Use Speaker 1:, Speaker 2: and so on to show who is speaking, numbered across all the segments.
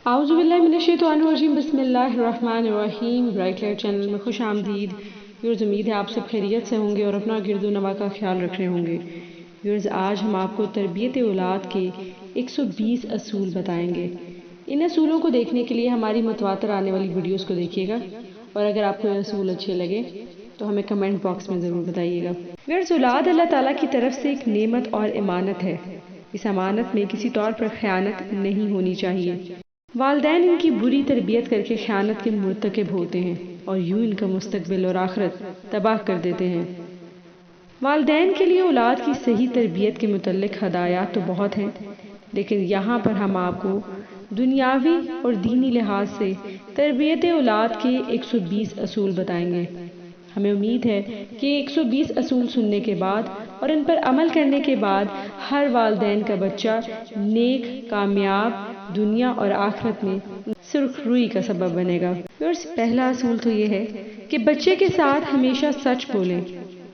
Speaker 1: اعوذ باللہ من الشیطان الرجیم، بسم اللہ الرحمن الرحیم۔ برائٹ لائٹ چینل میں خوش آمدید ویورز، امید ہے آپ سب خیریت سے ہوں گے اور اپنا گرد و نواح کا خیال رکھ رہے ہوں گے۔ ویورز، آج ہم آپ کو تربیت اولاد کے 120 اصول بتائیں گے۔ ان اصولوں کو دیکھنے کے لیے ہماری متواتر آنے والی ویڈیوز کو دیکھیے گا، اور اگر آپ کو یہ اصول اچھے لگے تو ہمیں کمنٹ باکس میں ضرور بتائیے گا۔ ویورز، اولاد اللہ تعالیٰ کی طرف سے ایک نعمت اور امانت ہے۔ اس امانت میں کسی طور پر خیانت نہیں ہونی چاہیے۔ والدین ان کی بری تربیت کر کے خیانت کے مرتکب ہوتے ہیں اور یوں ان کا مستقبل اور آخرت تباہ کر دیتے ہیں۔ والدین کے لیے اولاد کی صحیح تربیت کے متعلق ہدایات تو بہت ہیں، لیکن یہاں پر ہم آپ کو دنیاوی اور دینی لحاظ سے تربیت اولاد کے 120 اصول بتائیں گے۔ ہمیں امید ہے کہ 120 اصول سننے کے بعد اور ان پر عمل کرنے کے بعد ہر والدین کا بچہ نیک، کامیاب، دنیا اور آخرت میں سرخ روئی کا سبب بنے گا۔ پہلا اصول تو یہ ہے کہ بچے کے ساتھ ہمیشہ سچ بولیں،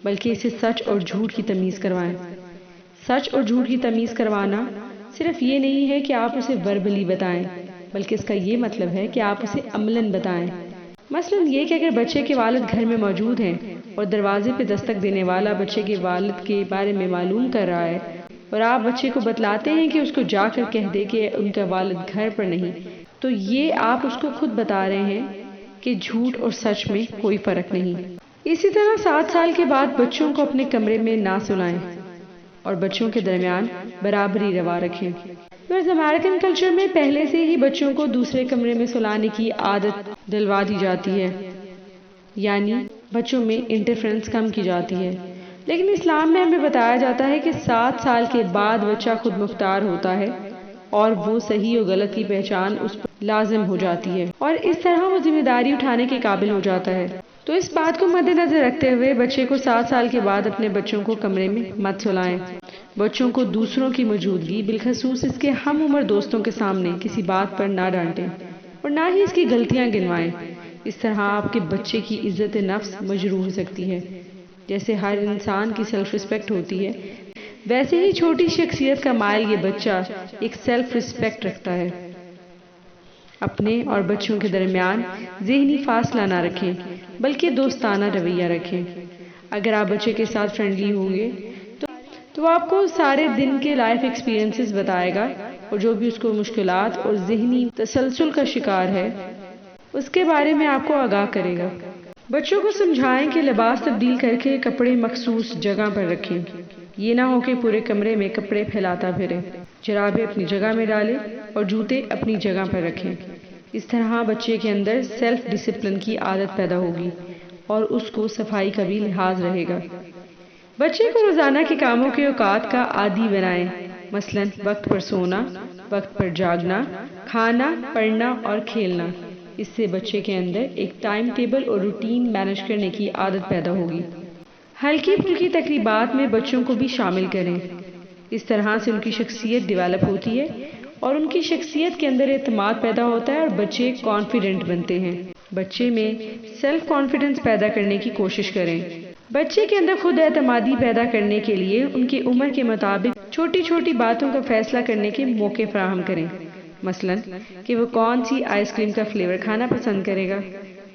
Speaker 1: بلکہ اسے سچ اور جھوٹ کی تمیز کروائیں۔ سچ اور جھوٹ کی تمیز کروانا صرف یہ نہیں ہے کہ آپ اسے وربلی بتائیں، بلکہ اس کا یہ مطلب ہے کہ آپ اسے عملاً بتائیں۔ مثلاً یہ کہ اگر بچے کے والد گھر میں موجود ہیں اور دروازے پہ دستک دینے والا بچے کے والد کے بارے میں معلوم کر رہا ہے، اور آپ بچے کو بتلاتے ہیں کہ اس کو جا کر کہہ دے کہ ان کا والد گھر پر نہیں، تو یہ آپ اس کو خود بتا رہے ہیں کہ جھوٹ اور سچ میں کوئی فرق نہیں۔ اسی طرح 7 سال کے بعد بچوں کو اپنے کمرے میں نہ سلائیں اور بچوں کے درمیان برابری روا رکھیں۔ امریکن کلچر میں پہلے سے ہی بچوں کو دوسرے کمرے میں سلانے کی عادت ڈلوا دی جاتی ہے، یعنی بچوں میں انٹرفیرنس کم کی جاتی ہے، لیکن اسلام میں ہمیں بتایا جاتا ہے کہ 7 سال کے بعد بچہ خود مختار ہوتا ہے اور وہ صحیح اور غلط کی پہچان اس پر لازم ہو جاتی ہے، اور اس طرح وہ ذمہ داری اٹھانے کے قابل ہو جاتا ہے۔ تو اس بات کو مد نظر رکھتے ہوئے بچے کو 7 سال کے بعد اپنے بچوں کو کمرے میں مت سلائیں۔ بچوں کو دوسروں کی موجودگی، بالخصوص اس کے ہم عمر دوستوں کے سامنے کسی بات پر نہ ڈانٹیں اور نہ ہی اس کی غلطیاں گنوائیں۔ اس طرح آپ کے بچے کی عزت نفس مجروح ہو سکتی ہے۔ جیسے ہر انسان کی سیلف رسپیکٹ ہوتی ہے، ویسے ہی چھوٹی شخصیت کا مائل یہ بچہ ایک سیلف رسپیکٹ رکھتا ہے۔ اپنے اور بچوں کے درمیان ذہنی فاصلہ نہ رکھیں، بلکہ دوستانہ رویہ رکھیں۔ اگر آپ بچے کے ساتھ فرینڈلی ہوں گے تو آپ کو سارے دن کے لائف ایکسپیرینسز بتائے گا، اور جو بھی اس کو مشکلات اور ذہنی تسلسل کا شکار ہے اس کے بارے میں آپ کو آگاہ کرے گا۔ بچوں کو سمجھائیں کہ لباس تبدیل کر کے کپڑے مخصوص جگہ پر رکھیں۔ یہ نہ ہو کہ پورے کمرے میں کپڑے پھیلاتا پھرے۔ جرابیں اپنی جگہ میں ڈالیں اور جوتے اپنی جگہ پر رکھیں۔ اس طرح بچے کے اندر سیلف ڈسپلن کی عادت پیدا ہوگی اور اس کو صفائی کا بھی لحاظ رہے گا۔ بچے کو روزانہ کے کاموں کے اوقات کا عادی بنائیں، مثلاً وقت پر سونا، وقت پر جاگنا، کھانا، پڑھنا اور کھیلنا۔ اس سے بچے کے اندر ایک ٹائم ٹیبل اور روٹین مینج کرنے کی عادت پیدا ہوگی۔ ہلکی پھلکی تقریبات میں بچوں کو بھی شامل کریں۔ اس طرح سے ان کی شخصیت ڈیولپ ہوتی ہے اور ان کی شخصیت کے اندر اعتماد پیدا ہوتا ہے اور بچے کانفیڈنٹ بنتے ہیں۔ بچے میں سیلف کانفیڈنس پیدا کرنے کی کوشش کریں۔ بچے کے اندر خود اعتمادی پیدا کرنے کے لیے ان کی عمر کے مطابق چھوٹی چھوٹی باتوں کا فیصلہ کرنے کے موقع فراہم کریں، مثلاً کہ وہ کون سی آئس کریم کا فلیور کھانا پسند کرے گا،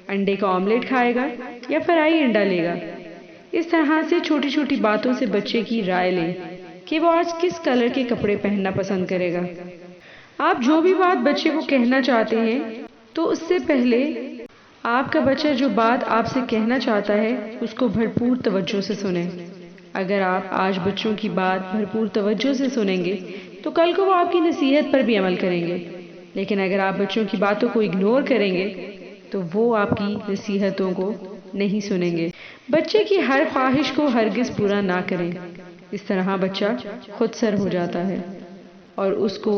Speaker 1: انڈے کا آملیٹ کھائے گا یا فرائی انڈا لے گا۔ اس طرح سے چھوٹی چھوٹی باتوں سے بچے کی رائے لیں کہ وہ آج کس کلر کے کپڑے پہننا پسند کرے گا۔ آپ جو بھی بات بچے کو کہنا چاہتے ہیں تو اس سے پہلے آپ کا بچہ جو بات آپ سے کہنا چاہتا ہے اس کو بھرپور توجہ سے سنیں۔ اگر آپ آج بچوں کی بات بھرپور توجہ سے سنیں گے تو کل کو وہ آپ کی نصیحت پر بھی عمل کریں گے، لیکن اگر آپ بچوں کی باتوں کو اگنور کریں گے تو وہ آپ کی نصیحتوں کو نہیں سنیں گے۔ بچے کی ہر خواہش کو ہرگز پورا نہ کریں، اس طرح بچہ خود سر ہو جاتا ہے اور اس کو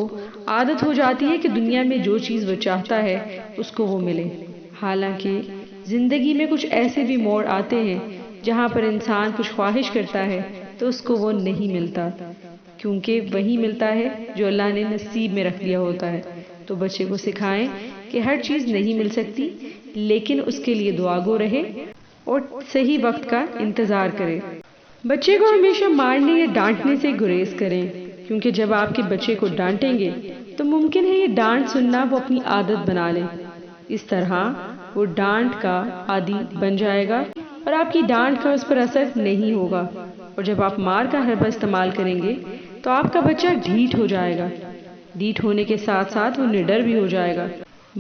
Speaker 1: عادت ہو جاتی ہے کہ دنیا میں جو چیز وہ چاہتا ہے اس کو وہ ملے۔ حالانکہ زندگی میں کچھ ایسے بھی موڑ آتے ہیں جہاں پر انسان کچھ خواہش کرتا ہے تو اس کو وہ نہیں ملتا، کیونکہ وہی ملتا ہے جو اللہ نے نصیب میں رکھ دیا ہوتا ہے۔ تو بچے کو سکھائیں کہ ہر چیز نہیں مل سکتی، لیکن اس کے لیے دعا گو رہے اور صحیح وقت کا انتظار کرے۔ بچے کو ہمیشہ مارنے یا ڈانٹنے سے گریز کریں، کیونکہ جب آپ کے بچے کو ڈانٹیں گے تو ممکن ہے یہ ڈانٹ سننا وہ اپنی عادت بنا لے. اس طرح وہ ڈانٹ کا عادی بن جائے گا اور آپ کی ڈانٹ کا اس پر اثر نہیں ہوگا. اور جب آپ مار کا حربہ استعمال کریں گے تو آپ کا بچہ ڈھیٹ ہو جائے گا. ڈھیٹ ہونے کے ساتھ ساتھ وہ نڈر بھی ہو جائے گا.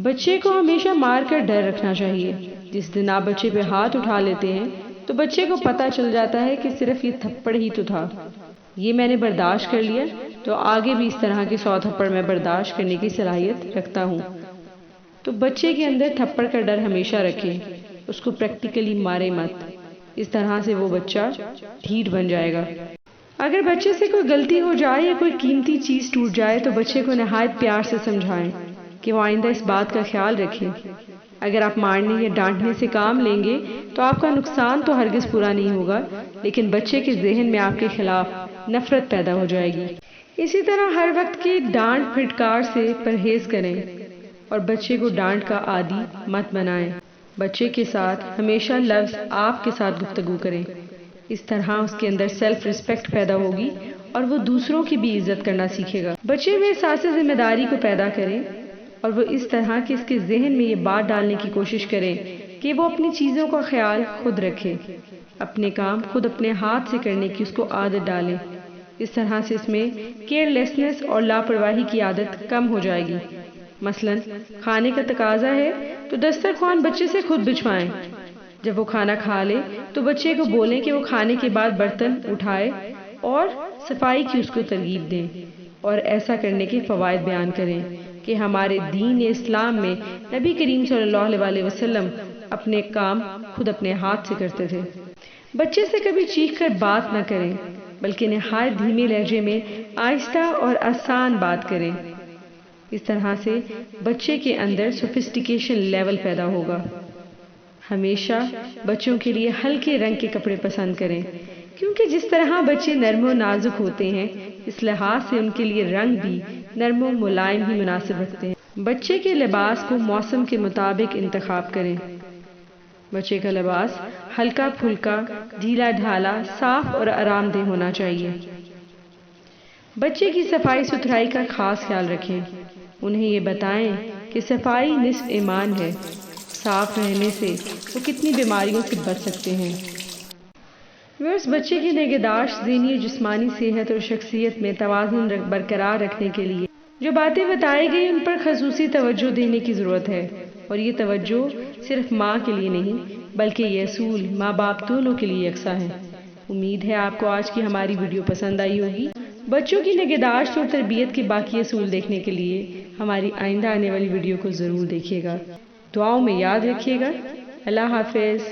Speaker 1: بچے کو ہمیشہ مار کر ڈر رکھنا چاہیے. جس دن آپ بچے پہ ہاتھ اٹھا لیتے ہیں تو بچے کو پتہ چل جاتا ہے کہ صرف یہ تھپڑ ہی تو تھا، یہ میں نے برداشت کر لیا تو آگے بھی اس طرح کے 100 تھپڑ میں برداشت کرنے کی صلاحیت رکھتا ہوں. تو بچے کے اندر تھپڑ کا ڈر ہمیشہ رکھیں، اس کو پریکٹیکلی مارے مت. اس طرح سے وہ بچہ ڈھیٹ بن جائے گا. اگر بچے سے کوئی غلطی ہو جائے یا کوئی قیمتی چیز ٹوٹ جائے تو بچے کو نہایت پیار سے سمجھائیں کہ وہ آئندہ اس بات کا خیال رکھے. اگر آپ مارنے یا ڈانٹنے سے کام لیں گے تو آپ کا نقصان تو ہرگز پورا نہیں ہوگا، لیکن بچے کے ذہن میں آپ کے خلاف نفرت پیدا ہو جائے گی. اسی طرح ہر وقت کی ڈانٹ پھٹکار سے پرہیز کریں اور بچے کو ڈانٹ کا عادی مت بنائیں. بچے کے ساتھ ہمیشہ لفظ آپ کے ساتھ گفتگو کریں. اس طرح اس کے اندر سیلف ریسپیکٹ پیدا ہوگی اور وہ دوسروں کی بھی عزت کرنا سیکھے گا. بچے میں احساس ذمہ داری کو پیدا کریں اور وہ اس طرح کہ اس کے ذہن میں یہ بات ڈالنے کی کوشش کریں کہ وہ اپنی چیزوں کا خیال خود رکھے، اپنے کام خود اپنے ہاتھ سے کرنے کی اس کو عادت ڈالیں. اس طرح سے اس میں کیئر لیسنس اور لاپرواہی کی عادت کم ہو جائے گی. مثلا کھانے کا تقاضا ہے تو دسترخوان بچے سے خود بچھوائیں. جب وہ کھانا کھا لے تو بچے کو بولیں کہ وہ کھانے کے بعد برتن اٹھائے اور صفائی کی اس کو ترغیب دیں اور ایسا کرنے کے فوائد بیان کریں کہ ہمارے دین اسلام میں نبی کریم صلی اللہ علیہ وسلم اپنے کام خود اپنے ہاتھ سے کرتے تھے. بچے سے کبھی چیخ کر بات نہ کریں بلکہ نہایت دھیمے لہجے میں آہستہ اور آسان بات کریں. اس طرح سے بچے کے اندر سوفسٹیکیشن لیول پیدا ہوگا. ہمیشہ بچوں کے لیے ہلکے رنگ کے کپڑے پسند کریں کیونکہ جس طرح بچے نرم و نازک ہوتے ہیں اس لحاظ سے ان کے لیے رنگ بھی نرم و ملائم ہی مناسب رکھتے ہیں. بچے کے لباس کو موسم کے مطابق انتخاب کریں. بچے کا لباس ہلکا پھلکا، ڈھیلا ڈھالا، صاف اور آرام دہ ہونا چاہیے. بچے کی صفائی ستھرائی کا خاص خیال رکھیں. انہیں یہ بتائیں کہ صفائی نصف ایمان ہے. صاف رہنے سے وہ کتنی بیماریوں سے بچ سکتے ہیں. بچے کی نگہداشت ذہنی اور جسمانی صحت اور شخصیت میں توازن برقرار رکھنے کے لیے جو باتیں بتائی گئی ان پر خصوصی توجہ دینے کی ضرورت ہے. اور یہ توجہ صرف ماں کے لیے نہیں بلکہ یہ اصول ماں باپ دونوں کے لیے یکساں ہے. امید ہے آپ کو آج کی ہماری ویڈیو پسند آئی ہوگی. بچوں کی نگہداشت اور تربیت کے باقی اصول دیکھنے کے لیے ہماری آئندہ آنے والی ویڈیو کو ضرور دیکھیے گا. دعاؤں میں یاد رکھیے گا. اللہ حافظ.